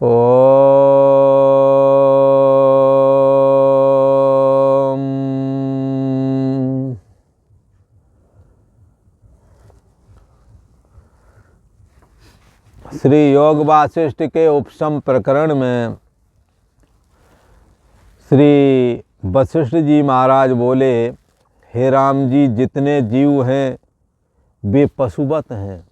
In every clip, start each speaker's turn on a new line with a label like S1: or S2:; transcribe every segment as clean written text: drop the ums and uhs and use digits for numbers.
S1: ओम। श्री योग वासिष्ठ के उपशम प्रकरण में श्री वशिष्ठ जी महाराज बोले, हे राम जी, जितने जीव हैं वे पशुवत हैं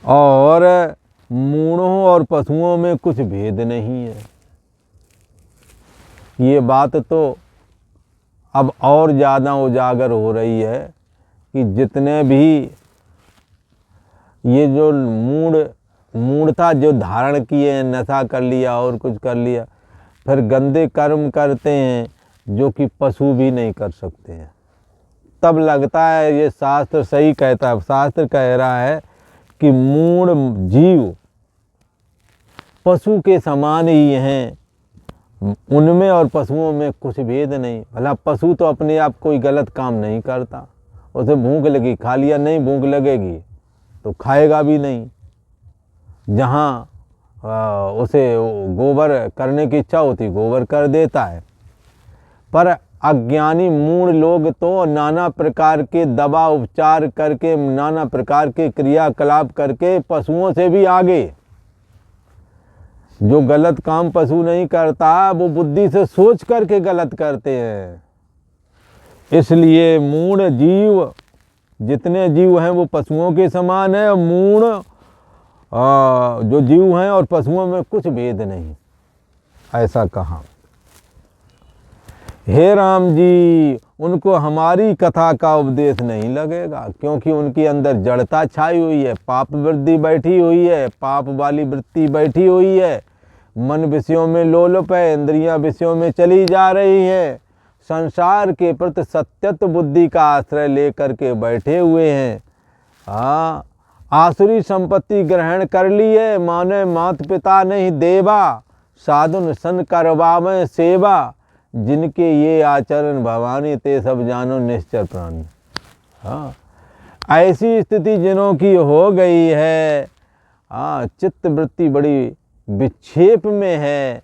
S1: और मूढ़ों और पशुओं में कुछ भेद नहीं है। ये बात तो अब और ज़्यादा उजागर हो रही है कि जितने भी ये जो मूढ़ता जो धारण किए हैं, नशा कर लिया और कुछ कर लिया, फिर गंदे कर्म करते हैं जो कि पशु भी नहीं कर सकते हैं। तब लगता है ये शास्त्र सही कहता है। शास्त्र कह रहा है कि मूढ़ जीव पशु के समान ही हैं, उनमें और पशुओं में कुछ भेद नहीं। भला पशु तो अपने आप कोई गलत काम नहीं करता, उसे भूख लगी खा लिया, नहीं भूख लगेगी तो खाएगा भी नहीं। जहाँ उसे गोबर करने की इच्छा होती गोबर कर देता है। पर अज्ञानी मूढ़ लोग तो नाना प्रकार के दवा उपचार करके, नाना प्रकार के क्रियाकलाप करके पशुओं से भी आगे। जो गलत काम पशु नहीं करता वो बुद्धि से सोच करके गलत करते हैं। इसलिए मूढ़ जीव, जितने जीव हैं वो पशुओं के समान है। मूढ़ जो जीव हैं और पशुओं में कुछ भेद नहीं, ऐसा कहा। हे राम जी, उनको हमारी कथा का उपदेश नहीं लगेगा, क्योंकि उनके अंदर जड़ता छाई हुई है, पाप वृत्ति बैठी हुई है, पाप वाली वृत्ति बैठी हुई है। मन विषयों में लोलुप है, इंद्रियां विषयों में चली जा रही हैं, संसार के प्रति सत्यत्व बुद्धि का आश्रय लेकर के बैठे हुए हैं। हाँ, आसुरी संपत्ति ग्रहण कर ली है, माने मात पिता नहीं देवा, साधुन सन करवावे सेवा, जिनके ये आचरण भवानी ते सब जानो निश्चर प्राण। हाँ, ऐसी स्थिति जिनों की हो गई है, हाँ, चित्त वृत्ति बड़ी विक्षेप में है,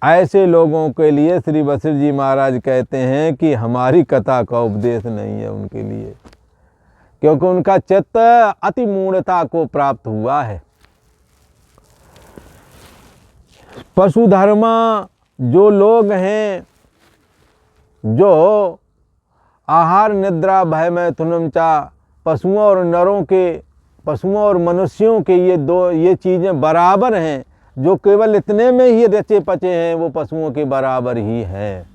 S1: ऐसे लोगों के लिए श्री वशिष्ठ जी महाराज कहते हैं कि हमारी कथा का उपदेश नहीं है उनके लिए, क्योंकि उनका चित्त अति मूढ़ता को प्राप्त हुआ है। पशु धर्मा जो लोग हैं, जो आहार निद्रा भय मैथुनम चा, पशुओं और नरों के, पशुओं और मनुष्यों के ये चीज़ें बराबर हैं, जो केवल इतने में ही रचे पचे हैं वो पशुओं के बराबर ही है।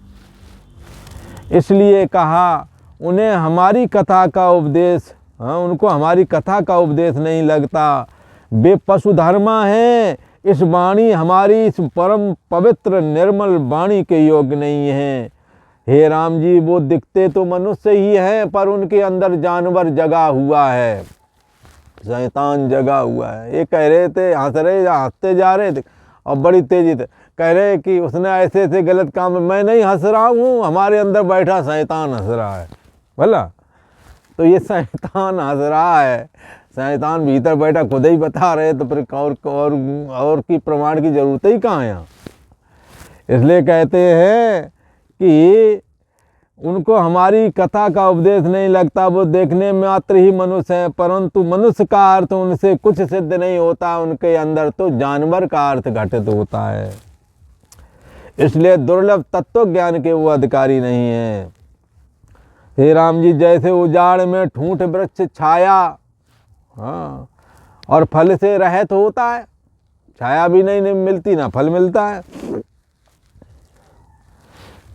S1: इसलिए कहा उन्हें हमारी कथा का उपदेश, हाँ, उनको हमारी कथा का उपदेश नहीं लगता। वे पशु धर्मा हैं, इस वाणी हमारी इस परम पवित्र निर्मल वाणी के योग्य नहीं है। हे राम जी, वो दिखते तो मनुष्य ही हैं, पर उनके अंदर जानवर जगा हुआ है, शैतान जगा हुआ है। ये कह रहे थे, हंसते जा रहे थे और बड़ी तेजी से कह रहे कि उसने ऐसे ऐसे गलत काम, मैं नहीं हंस रहा हूँ, हमारे अंदर बैठा शैतान हंस रहा है। भला तो ये शैतान हंस रहा है, शैतान भीतर बैठा खुद ही बता रहे, तो फिर और की प्रमाण की जरूरत ही कहाँ है यहाँ। इसलिए कहते हैं कि उनको हमारी कथा का उपदेश नहीं लगता। वो देखने में मात्र ही मनुष्य हैं, परंतु मनुष्य का अर्थ उनसे कुछ सिद्ध नहीं होता, उनके अंदर तो जानवर का अर्थ घटित होता है। इसलिए दुर्लभ तत्व ज्ञान के वो अधिकारी नहीं है। हे राम जी, जैसे उजाड़ में ठूंठ वृक्ष छाया, हाँ, और फल से रहित होता है, छाया भी नहीं मिलती ना फल मिलता है,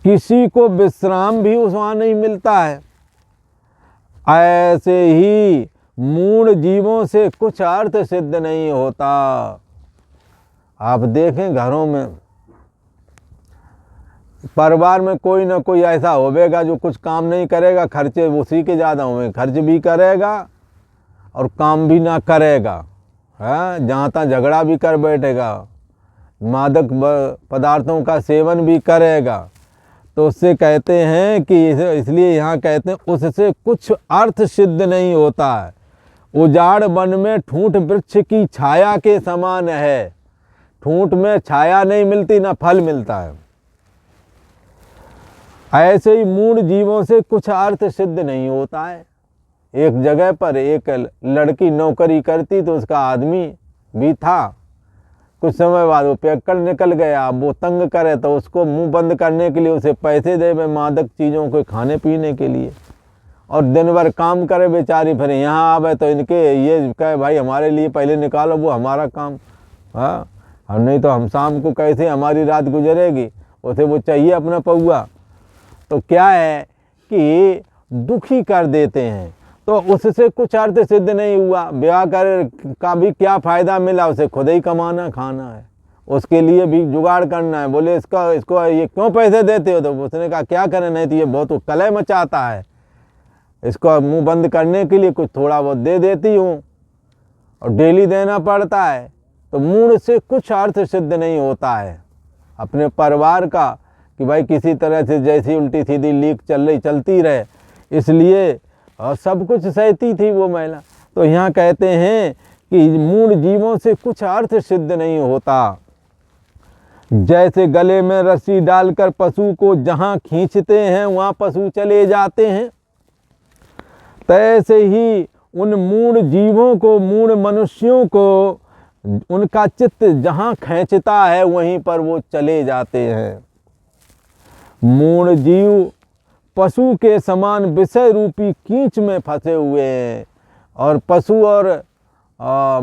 S1: किसी को विश्राम भी वहाँ नहीं मिलता है, ऐसे ही मूढ़ जीवों से कुछ अर्थ सिद्ध नहीं होता। आप देखें घरों में, परिवार में कोई ना कोई ऐसा होवेगा जो कुछ काम नहीं करेगा, खर्चे उसी के ज़्यादा होंगे, खर्च भी करेगा और काम भी ना करेगा, है, जहाँ तहाँ झगड़ा भी कर बैठेगा, मादक पदार्थों का सेवन भी करेगा। तो उससे कहते हैं कि इसलिए यहाँ कहते हैं उससे कुछ अर्थ सिद्ध नहीं होता है, उजाड़ वन में ठूंठ वृक्ष की छाया के समान है। ठूंठ में छाया नहीं मिलती, ना फल मिलता है। ऐसे ही मूढ़ जीवों से कुछ अर्थ सिद्ध नहीं होता है। एक जगह पर एक लड़की नौकरी करती तो उसका आदमी भी था। कुछ समय बाद वो पैककर निकल गया। अब वो तंग करे तो उसको मुंह बंद करने के लिए उसे पैसे दे मादक चीज़ों को खाने पीने के लिए, और दिन भर काम करे बेचारी। फिर यहाँ आवे तो इनके ये कहे भाई हमारे लिए पहले निकालो, वो हमारा काम। हाँ, और नहीं तो हम शाम को कैसे हमारी रात गुजरेगी, उसे वो चाहिए अपना पौआ। तो क्या है कि दुखी कर देते हैं, तो उससे कुछ अर्थ सिद्ध नहीं हुआ। ब्याह कर का भी क्या फ़ायदा मिला, उसे खुद ही कमाना खाना है, उसके लिए भी जुगाड़ करना है। बोले इसको ये क्यों पैसे देते हो? तो उसने कहा क्या करें, नहीं तो ये बहुत कलह मचाता है, इसको मुंह बंद करने के लिए कुछ थोड़ा बहुत दे देती हूँ, और डेली देना पड़ता है। तो मूढ़ से कुछ अर्थ सिद्ध नहीं होता है अपने परिवार का, कि भाई किसी तरह से जैसी उल्टी सीधी लीक चलती रहे, इसलिए और सब कुछ सहती थी वो महिला। तो यहाँ कहते हैं कि मूढ़ जीवों से कुछ अर्थ सिद्ध नहीं होता। जैसे गले में रस्सी डालकर पशु को जहाँ खींचते हैं वहाँ पशु चले जाते हैं, तैसे ही उन मूढ़ जीवों को, मूढ़ मनुष्यों को उनका चित्त जहाँ खींचता है वहीं पर वो चले जाते हैं। मूढ़ जीव पशु के समान विषय रूपी कीच में फंसे हुए हैं, और पशु और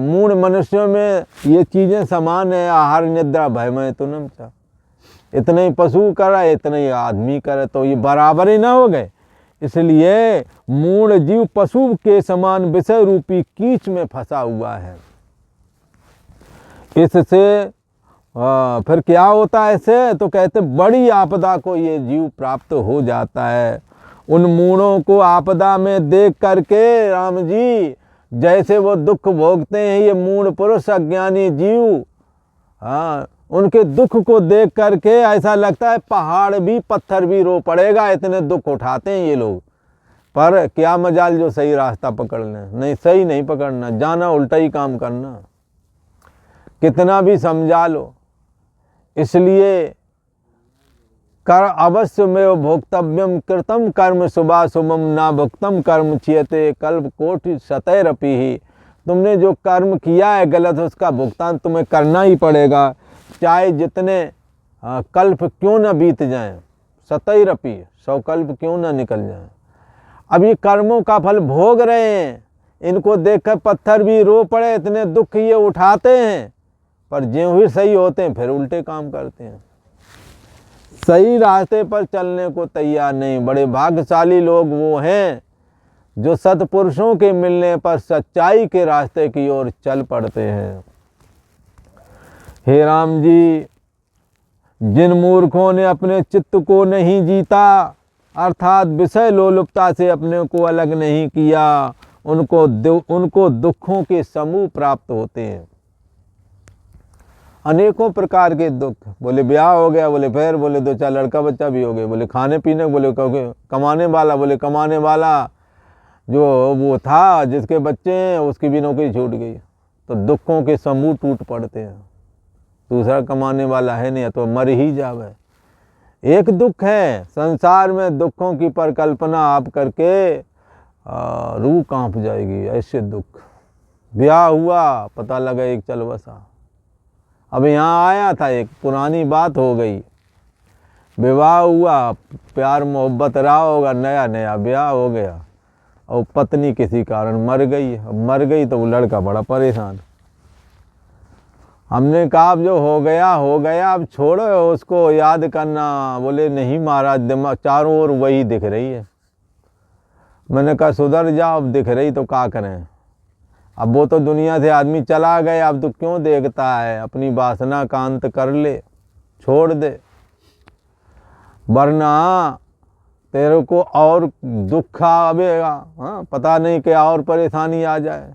S1: मूढ़ मनुष्यों में ये चीज़ें समान है। आहार निद्रा भय में तो न इतने ही पशु करे इतने ही आदमी करे, तो ये बराबर ही ना हो गए। इसलिए मूढ़ जीव पशु के समान विषय रूपी कीच में फंसा हुआ है। इससे फिर क्या होता है इससे? तो कहते बड़ी आपदा को ये जीव प्राप्त हो जाता है। उन मूढ़ों को आपदा में देख करके राम जी जैसे वो दुख भोगते हैं ये मूढ़ पुरुष अज्ञानी जीव, हाँ, उनके दुख को देख करके ऐसा लगता है पहाड़ भी पत्थर भी रो पड़ेगा, इतने दुख उठाते हैं ये लोग। पर क्या मजाल जो सही रास्ता पकड़ लें, नहीं सही नहीं पकड़ना, जाना उल्टा ही काम करना, कितना भी समझा लो। इसलिए कर अवश्य में भोक्तव्यम कृतम कर्म शुभाशुभम ना भुक्तम कर्म चियते कल्प कोटि शतैरपि ही। तुमने जो कर्म किया है गलत, उसका भुगतान तुम्हें करना ही पड़ेगा, चाहे जितने कल्प क्यों न बीत जाएं, शतैरपि 100 कल्प क्यों न निकल जाएं। अब ये कर्मों का फल भोग रहे हैं, इनको देखकर पत्थर भी रो पड़े, इतने दुख ये उठाते हैं, पर ज्यों ही सही होते हैं फिर उल्टे काम करते हैं, सही रास्ते पर चलने को तैयार नहीं। बड़े भाग्यशाली लोग वो हैं जो सत्पुरुषों के मिलने पर सच्चाई के रास्ते की ओर चल पड़ते हैं। हे राम जी, जिन मूर्खों ने अपने चित्त को नहीं जीता, अर्थात विषय लोलुपता से अपने को अलग नहीं किया, उनको दुखों के समूह प्राप्त होते हैं। अनेकों प्रकार के दुख, बोले ब्याह हो गया, बोले फिर बोले 2-4 लड़का बच्चा भी हो गए, बोले खाने पीने, बोले कमाने वाला, बोले कमाने वाला जो वो था जिसके बच्चे हैं उसकी भी नौकरी छूट गई, तो दुखों के समूह टूट पड़ते हैं। दूसरा कमाने वाला है नहीं तो मर ही जावे। एक दुख है संसार में, दुखों की परिकल्पना आप करके रूह कांप जाएगी, ऐसे दुख। ब्याह हुआ, पता लगा एक चल बसा। अब यहाँ आया था, एक पुरानी बात हो गई, विवाह हुआ, प्यार मोहब्बत रहा होगा, नया नया ब्याह हो गया और पत्नी किसी कारण मर गई। अब मर गई तो वो लड़का बड़ा परेशान। हमने कहा अब जो हो गया, अब छोड़ो उसको, याद करना। बोले नहीं महाराज, दिमाग चारों ओर वही दिख रही है। मैंने कहा सुधर जाओ, अब दिख रही तो क्या करें, अब वो तो दुनिया से आदमी चला गया, अब तो क्यों देखता है, अपनी वासना का अंत कर ले, छोड़ दे, वरना तेरे को और दुख आवेगा। हाँ, पता नहीं क्या और परेशानी आ जाए।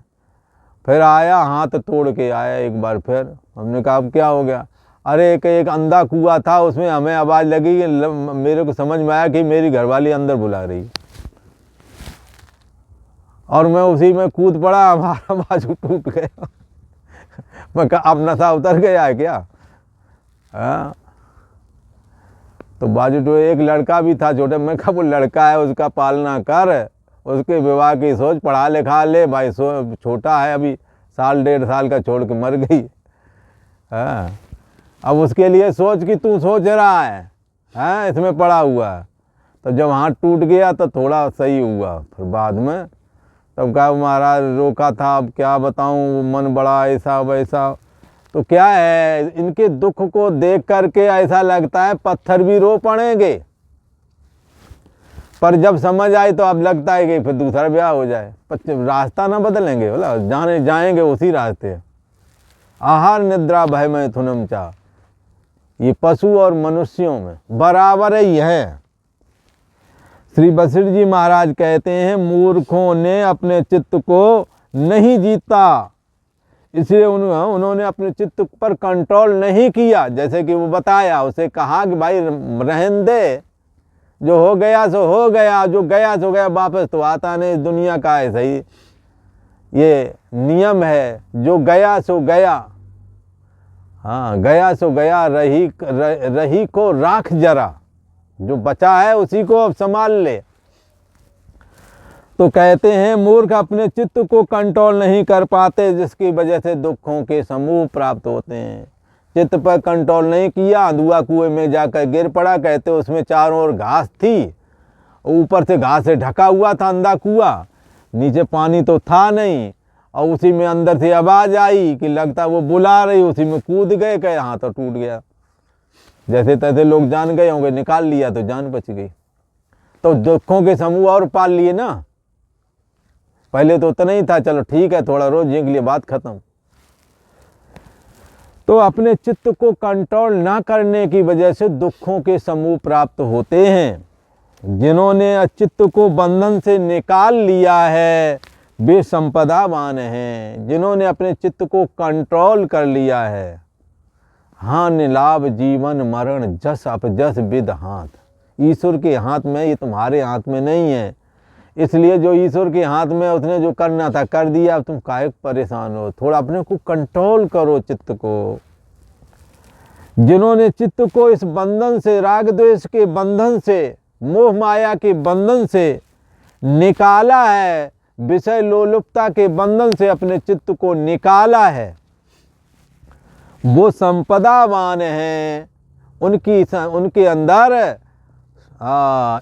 S1: फिर आया, हाथ तोड़ के आया एक बार फिर। हमने कहा अब क्या हो गया? अरे एक अंधा कुआं था, उसमें हमें आवाज़ लगी, मेरे को समझ में आया कि मेरी घरवाली अंदर बुला रही। और मैं उसी में कूद पड़ा, हमारा बाजू टूट गया। मैं कहा अब नशा उतर गया है क्या? हाँ, तो बाजू तो एक लड़का भी था छोटे, मैं कहा वो लड़का है उसका पालना कर, उसके विवाह की सोच, पढ़ा लिखा ले भाई, छोटा है अभी, साल 1.5 साल का छोड़ के मर गई। हाँ, अब उसके लिए सोच कि तू सोच रहा है, हाँ इसमें पड़ा हुआ है। तो जब हाथ टूट गया तो थोड़ा सही हुआ, फिर बाद में तब कहा महाराज रोका था, अब क्या बताऊँ, मन बड़ा ऐसा वैसा। तो क्या है, इनके दुख को देख करके ऐसा लगता है पत्थर भी रो पड़ेंगे, पर जब समझ आई तो अब लगता है कि फिर दूसरा ब्याह हो जाए, रास्ता ना बदलेंगे, बोला जाने जाएंगे उसी रास्ते। आहार निद्रा भय मैथुनम चा, ये पशु और मनुष्यों में बराबर ही है। श्री वशिष्ठ जी महाराज कहते हैं मूर्खों ने अपने चित्त को नहीं जीता, इसलिए उन्होंने अपने चित्त पर कंट्रोल नहीं किया। जैसे कि वो बताया, उसे कहा कि भाई रहन दे, जो हो गया सो हो गया, जो गया सो गया, वापस तो आता नहीं, दुनिया का है सही, ये नियम है, जो गया सो गया। हाँ, गया सो गया, रही को राख जरा, जो बचा है उसी को अब संभाल ले। तो कहते हैं मूर्ख अपने चित्त को कंट्रोल नहीं कर पाते, जिसकी वजह से दुखों के समूह प्राप्त होते हैं। चित्त पर कंट्रोल नहीं किया, अंधुआ कुएं में जाकर गिर पड़ा। कहते उसमें चारों ओर घास थी, ऊपर से घास से ढका हुआ था अंधा कुआं, नीचे पानी तो था नहीं, और उसी में अंदर से आवाज़ आई कि लगता वो बुला रही, उसी में कूद गए, कहे हाथ तो टूट गया। जैसे तैसे लोग जान गए होंगे, निकाल लिया तो जान बच गई। तो दुखों के समूह और पाल लिए ना, पहले तो उतना ही था, चलो ठीक है थोड़ा रोज झींक लिए, बात खत्म। तो अपने चित्त को कंट्रोल ना करने की वजह से दुखों के समूह प्राप्त होते हैं। जिन्होंने चित्त को बंधन से निकाल लिया है वे संपदावान हैं। जिन्होंने अपने चित्त को कंट्रोल कर लिया है, हाँ निलाभ जीवन मरण जस अपजस विद हाथ, ईश्वर के हाथ में, ये तुम्हारे हाथ में नहीं है। इसलिए जो ईश्वर के हाथ में, उसने जो करना था कर दिया, तुम काहे परेशान हो, थोड़ा अपने को कंट्रोल करो चित्त को। जिन्होंने चित्त को इस बंधन से, राग द्वेष के बंधन से, मोह माया के बंधन से निकाला है, विषय लोलुपता के बंधन से अपने चित्त को निकाला है, वो संपदावान हैं। उनके अंदर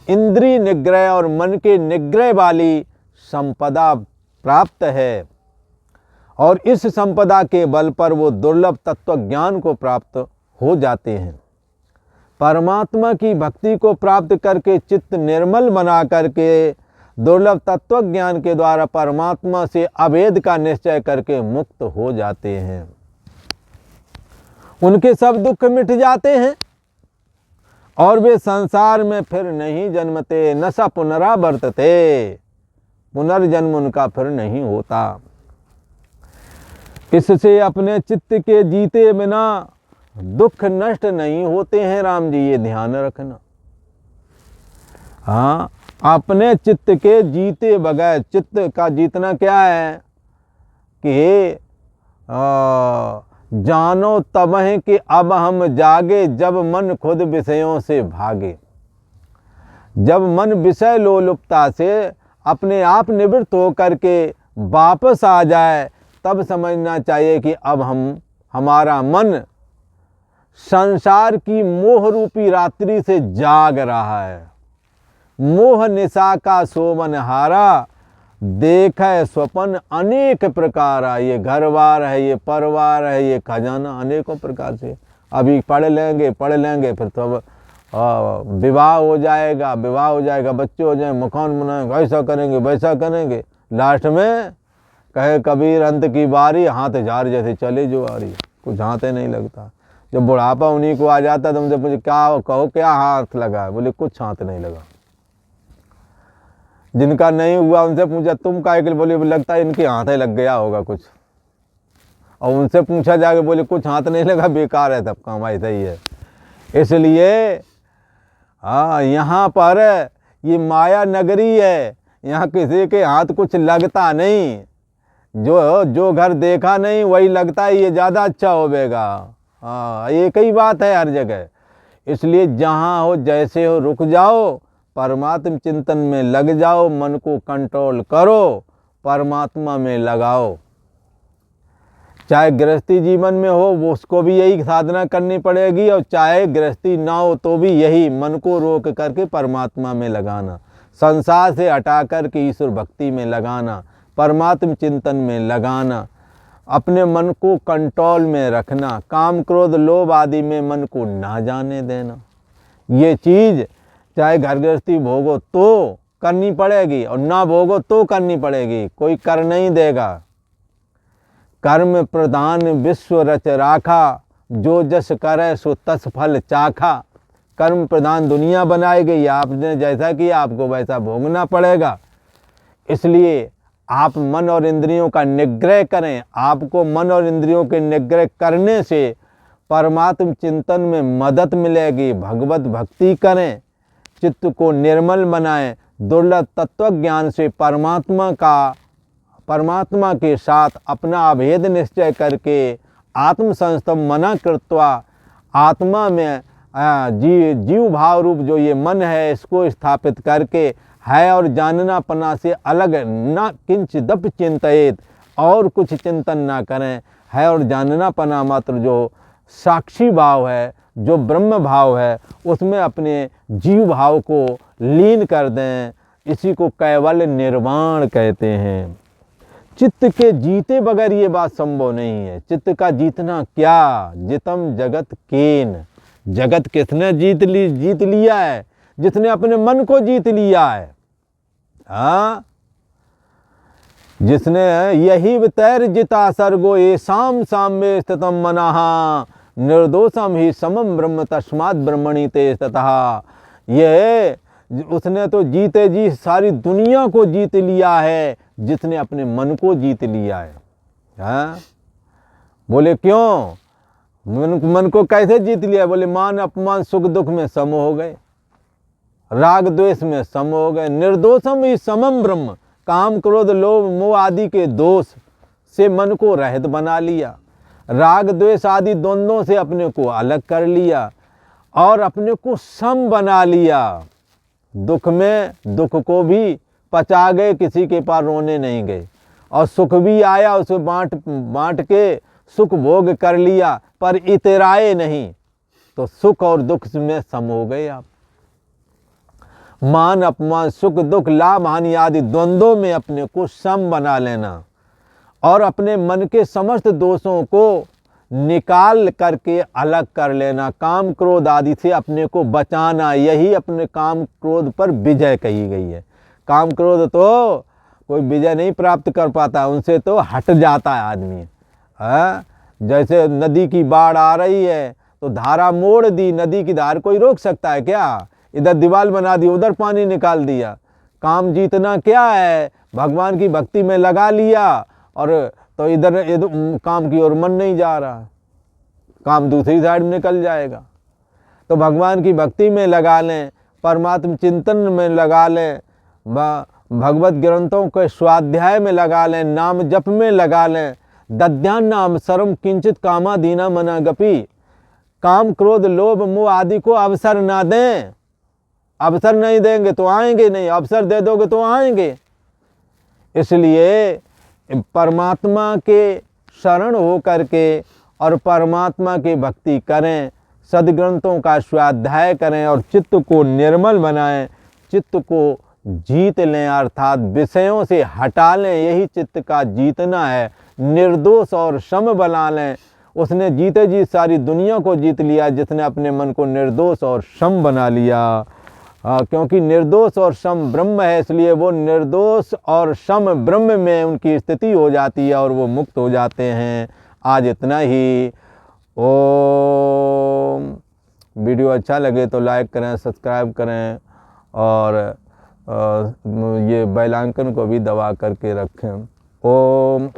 S1: इंद्रिय निग्रह और मन के निग्रह वाली संपदा प्राप्त है, और इस संपदा के बल पर वो दुर्लभ तत्व ज्ञान को प्राप्त हो जाते हैं। परमात्मा की भक्ति को प्राप्त करके चित्त निर्मल बना करके दुर्लभ तत्व ज्ञान के द्वारा परमात्मा से अभेद का निश्चय करके मुक्त हो जाते हैं। उनके सब दुख मिट जाते हैं और वे संसार में फिर नहीं जन्मते, न स पुनरावर्तते, पुनर्जन्म उनका फिर नहीं होता। इससे अपने चित्त के जीते बिना दुख नष्ट नहीं होते हैं राम जी, ये ध्यान रखना। हाँ, अपने चित्त के जीते बगैर, चित्त का जीतना क्या है कि जानो तबह कि अब हम जागे, जब मन खुद विषयों से भागे। जब मन विषय लोलुपता से अपने आप निवृत्त हो करके वापस आ जाए, तब समझना चाहिए कि अब हमारा मन संसार की मोह रूपी रात्रि से जाग रहा है। मोह निशा का सोवन हारा, देखे स्वप्न अनेक प्रकार। ये घरवार है, ये परिवार है, ये खजाना, अनेकों प्रकार से। अभी पढ़ लेंगे फिर तो विवाह हो जाएगा, बच्चे हो जाएंगे, मकान बनाएंगे, ऐसा करेंगे वैसा करेंगे, लास्ट में कहे कबीर अंत की बारी, हाथ जार जैसे चले जो आ रही, कुछ हाथ ही नहीं लगता। जब बुढ़ापा उन्हीं को आ जाता तो मुझे पूछे क्या कहो, क्या हाथ लगा है? बोले कुछ हाथ नहीं लगा। जिनका नहीं हुआ उनसे पूछा तुम काहे के लिए? बोले लगता है इनके हाथ ही लग गया होगा कुछ। और उनसे पूछा जाके बोले कुछ हाथ नहीं लगा, बेकार है सब काम, ऐसा ही है। इसलिए हाँ, यहाँ पर ये माया नगरी है, यहाँ किसी के हाथ कुछ लगता नहीं, जो घर देखा नहीं वही लगता है ये ज़्यादा अच्छा होवेगा। हाँ, एक ही बात है हर जगह। इसलिए जहाँ हो जैसे हो रुक जाओ, परमात्मा चिंतन में लग जाओ, मन को कंट्रोल करो, परमात्मा में लगाओ। चाहे गृहस्थी जीवन में हो वो उसको भी यही साधना करनी पड़ेगी, और चाहे गृहस्थी ना हो तो भी यही मन को रोक करके परमात्मा में लगाना, संसार से हटा करके ईश्वर भक्ति में लगाना, परमात्मा चिंतन में लगाना, अपने मन को कंट्रोल में रखना, काम क्रोध लोभ आदि में मन को ना जाने देना। ये चीज़ चाहे घर गृहस्थी भोगो तो करनी पड़ेगी और ना भोगो तो करनी पड़ेगी, कोई कर नहीं देगा। कर्म प्रधान विश्व रच राखा, जो जस करे सो तस फल चाखा। कर्म प्रधान दुनिया बनाई गई, आपने जैसा किया आपको वैसा भोगना पड़ेगा। इसलिए आप मन और इंद्रियों का निग्रह करें। आपको मन और इंद्रियों के निग्रह करने से परमात्म चिंतन में मदद मिलेगी। भगवत भक्ति करें, चित्त को निर्मल बनाएं, दुर्लभ तत्व ज्ञान से परमात्मा के साथ अपना अभेद निश्चय करके आत्मसंस्थम मना कृत्वा, आत्मा में जीव भाव रूप जो ये मन है इसको स्थापित करके है और जानना पना से अलग न किंचिदपि चिंतयेत, और कुछ चिंतन ना करें। है और जानना पना मात्र जो साक्षी भाव है, जो ब्रह्म भाव है, उसमें अपने जीव भाव को लीन कर दें। इसी को कैवल्य निर्वाण कहते हैं। चित्त के जीते बगैर ये बात संभव नहीं है। चित्त का जीतना क्या, जितम जगत केन। जगत किसने जीत लिया है? जिसने अपने मन को जीत लिया है। हाँ, जिसने यही तैर जिता सर्गो ये शाम में स्थितम मनाहा, निर्दोषम ही समम ब्रह्म तस्मात् ब्रह्मणि ते ततः। ये उसने तो जीते जी सारी दुनिया को जीत लिया है, जिसने अपने मन को जीत लिया है। हाँ, बोले क्यों? मन को कैसे जीत लिया? बोले मान अपमान सुख दुख में सम हो गए, राग द्वेष में सम हो गए। निर्दोषम ही समम ब्रह्म, काम क्रोध लोभ मोह आदि के दोष से मन को रहित बना लिया, राग द्वेष आदि द्वंद्वों से अपने को अलग कर लिया और अपने को सम बना लिया। दुख में दुख को भी पचा गए, किसी के पास रोने नहीं गए, और सुख भी आया उसे बांट के सुख भोग कर लिया, पर इतराए नहीं। तो सुख और दुख में सम हो गए आप। मान अपमान सुख दुख लाभ हानि आदि द्वंद्वों में अपने को सम बना लेना और अपने मन के समस्त दोषों को निकाल करके अलग कर लेना, काम क्रोध आदि से अपने को बचाना। यही अपने काम क्रोध पर विजय कही गई है। काम क्रोध तो कोई विजय नहीं प्राप्त कर पाता, उनसे तो हट जाता है आदमी। हाँ, जैसे नदी की बाढ़ आ रही है तो धारा मोड़ दी, नदी की धार कोई रोक सकता है क्या? इधर दीवार बना दी, उधर पानी निकाल दिया। काम जीतना क्या है? भगवान की भक्ति में लगा लिया और तो इधर काम की ओर मन नहीं जा रहा, काम दूसरी साइड में निकल जाएगा। तो भगवान की भक्ति में लगा लें, परमात्मा चिंतन में लगा लें, भगवत ग्रंथों के स्वाध्याय में लगा लें, नाम जप में लगा लें। दद्यान नाम सर्वम किंचित कामादीना मना गपी। काम क्रोध लोभ मोह आदि को अवसर ना दें। अवसर नहीं देंगे तो आएंगे नहीं, अवसर दे दोगे तो आएंगे। इसलिए परमात्मा के शरण हो करके और परमात्मा की भक्ति करें, सदग्रंथों का स्वाध्याय करें और चित्त को निर्मल बनाएं, चित्त को जीत लें, अर्थात विषयों से हटा लें। यही चित्त का जीतना है। निर्दोष और सम बना लें। उसने जीते जी सारी दुनिया को जीत लिया, जिसने अपने मन को निर्दोष और सम बना लिया। क्योंकि निर्दोष और सम ब्रह्म है, इसलिए वो निर्दोष और सम ब्रह्म में उनकी स्थिति हो जाती है और वो मुक्त हो जाते हैं। आज इतना ही। ओम। वीडियो अच्छा लगे तो लाइक करें, सब्सक्राइब करें और ये बेल आइकन को भी दबा करके रखें। ओम।